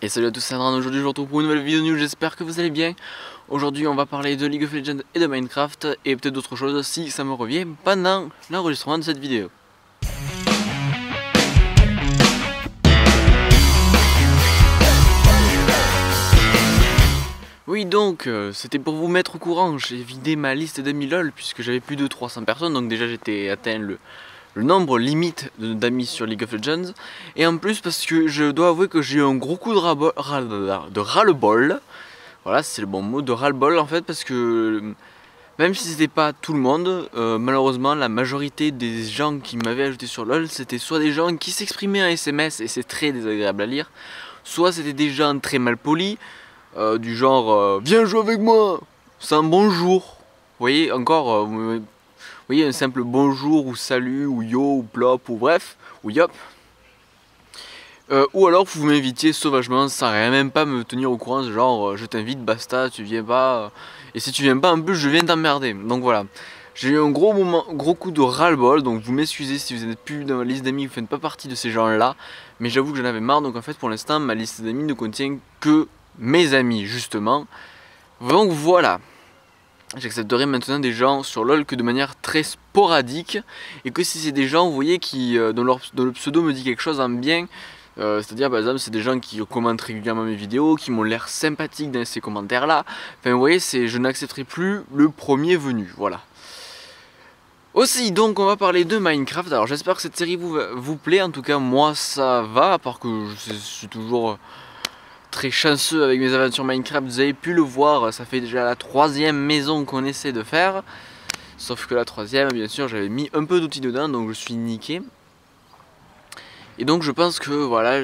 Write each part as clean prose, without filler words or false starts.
Et salut à tous, c'est Adran. Aujourd'hui je vous retrouve pour une nouvelle vidéo news, j'espère que vous allez bien. Aujourd'hui on va parler de League of Legends et de Minecraft et peut-être d'autres choses si ça me revient pendant l'enregistrement de cette vidéo. Oui donc, c'était pour vous mettre au courant, j'ai vidé ma liste d'amis LOL puisque j'avais plus de 300 personnes, donc déjà j'étais atteint le nombre limite d'amis sur League of Legends. Et en plus parce que je dois avouer que j'ai eu un gros coup de ras-le-bol. Voilà, c'est le bon mot, de ras-le-bol en fait, parce que même si c'était pas tout le monde, malheureusement la majorité des gens qui m'avaient ajouté sur LoL, c'était soit des gens qui s'exprimaient en SMS et c'est très désagréable à lire, soit c'était des gens très mal polis, du genre viens jouer avec moi, c'est un bonjour. Vous voyez, encore, vous voyez, un simple bonjour ou salut ou yo ou plop ou bref, ou yop. Ou alors vous m'invitiez sauvagement sans rien, même pas me tenir au courant, genre je t'invite, basta, tu viens pas, et si tu viens pas en plus je viens t'emmerder. Donc voilà, j'ai eu un gros coup de ras-le-bol, donc vous m'excusez si vous n'êtes plus dans ma liste d'amis, vous ne faites pas partie de ces gens là, mais j'avoue que j'en avais marre, donc en fait pour l'instant ma liste d'amis ne contient que mes amis justement. Donc voilà. J'accepterai maintenant des gens sur LoL que de manière très sporadique, et que si c'est des gens, vous voyez, qui dont le pseudo me dit quelque chose en bien, c'est-à-dire par exemple c'est des gens qui commentent régulièrement mes vidéos, qui m'ont l'air sympathiques dans ces commentaires là, enfin vous voyez, je n'accepterai plus le premier venu, voilà. Aussi donc on va parler de Minecraft. Alors j'espère que cette série vous plaît, en tout cas moi ça va, à part que je suis toujours très chanceux avec mes aventures Minecraft, vous avez pu le voir, ça fait déjà la 3e maison qu'on essaie de faire. Sauf que la 3e, bien sûr, j'avais mis un peu d'outils dedans, donc je suis niqué. Et donc je pense que voilà,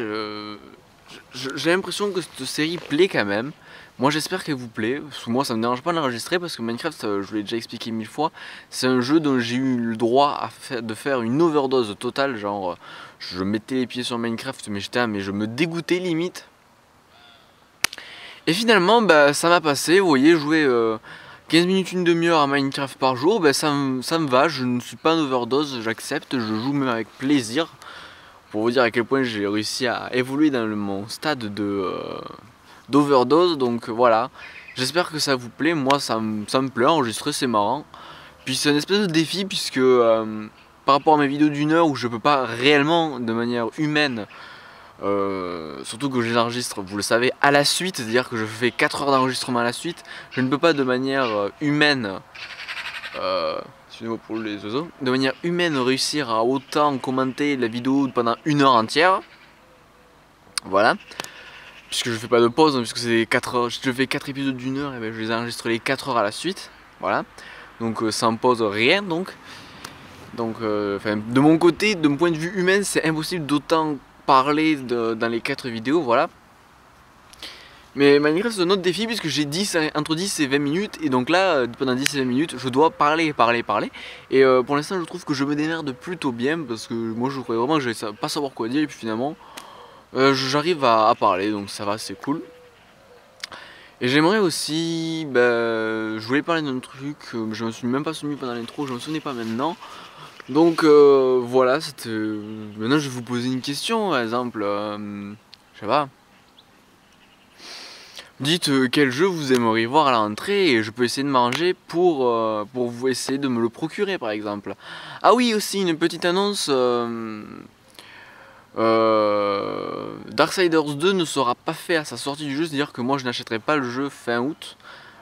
j'ai l'impression que cette série plaît quand même. Moi j'espère qu'elle vous plaît, parce que moi ça me dérange pas d'enregistrer, parce que Minecraft, je vous l'ai déjà expliqué 1000 fois, c'est un jeu dont j'ai eu le droit de faire une overdose totale, genre je mettais les pieds sur Minecraft, mais je me dégoûtais limite. Et finalement, bah, ça m'a passé, vous voyez, jouer 15 minutes, une demi-heure à Minecraft par jour, bah, ça me va, je ne suis pas en overdose, j'accepte, je joue même avec plaisir. Pour vous dire à quel point j'ai réussi à évoluer dans mon stade d'overdose, donc voilà. J'espère que ça vous plaît, moi ça me plaît, enregistrer c'est marrant. Puis c'est une espèce de défi puisque par rapport à mes vidéos d'une heure où je peux pas réellement de manière humaine, surtout que je les enregistre, vous le savez, à la suite, c'est-à-dire que je fais 4 heures d'enregistrement à la suite, je ne peux pas de manière humaine, excusez-moi pour les oiseaux, de manière humaine réussir à autant commenter la vidéo pendant une heure entière. Voilà. Puisque je fais pas de pause, hein, puisque c'est 4 heures, je fais 4 épisodes d'une heure, et ben je les enregistre les 4 heures à la suite. Voilà. Donc sans pause, rien donc. Donc de mon côté, de mon point de vue humain, c'est impossible d'autant parler dans les 4 vidéos, voilà. Mais Minecraft c'est un autre défi puisque j'ai entre 10 et 20 minutes, et donc là pendant 10 et 20 minutes je dois parler. Et pour l'instant je trouve que je me démerde plutôt bien, parce que moi je croyais vraiment que j'allais pas savoir quoi dire, et puis finalement j'arrive à parler, donc ça va, c'est cool. Et j'aimerais aussi, je voulais parler d'un truc, je me suis même pas souvenu pendant l'intro, je me souvenais pas maintenant. Donc voilà, maintenant je vais vous poser une question, par exemple, je sais pas. Dites quel jeu vous aimeriez voir à la rentrée, et je peux essayer de m'arranger pour vous essayer de me le procurer par exemple. Ah oui, aussi une petite annonce, Darksiders 2 ne sera pas fait à sa sortie du jeu, c'est-à-dire que moi je n'achèterai pas le jeu fin août,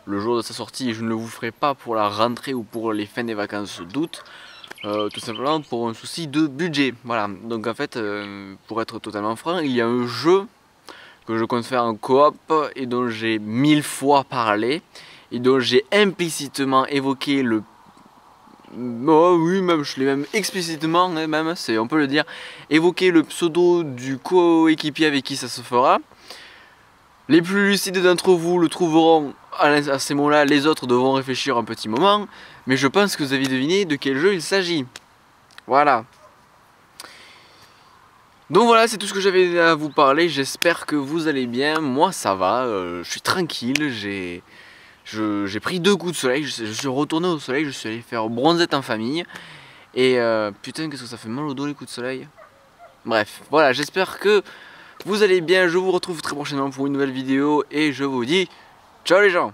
le jour de sa sortie, et je ne le vous ferai pas pour la rentrée ou pour les fins des vacances d'août. Tout simplement pour un souci de budget. Voilà, donc en fait, pour être totalement franc, il y a un jeu que je compte faire en coop et dont j'ai 1000 fois parlé, et dont j'ai implicitement évoqué le... Oh oui, même je l'ai même explicitement, hein, même, on peut le dire, évoqué le pseudo du coéquipier avec qui ça se fera. Les plus lucides d'entre vous le trouveront à ces mots-là, les autres devront réfléchir un petit moment, mais je pense que vous avez deviné de quel jeu il s'agit. Voilà. Donc voilà, c'est tout ce que j'avais à vous parler, j'espère que vous allez bien. Moi ça va, je suis tranquille, j'ai pris 2 coups de soleil, je suis retourné au soleil, je suis allé faire bronzette en famille. Et putain, qu'est-ce que ça fait mal au dos les coups de soleil. Bref, voilà, j'espère que vous allez bien, je vous retrouve très prochainement pour une nouvelle vidéo et je vous dis ciao les gens.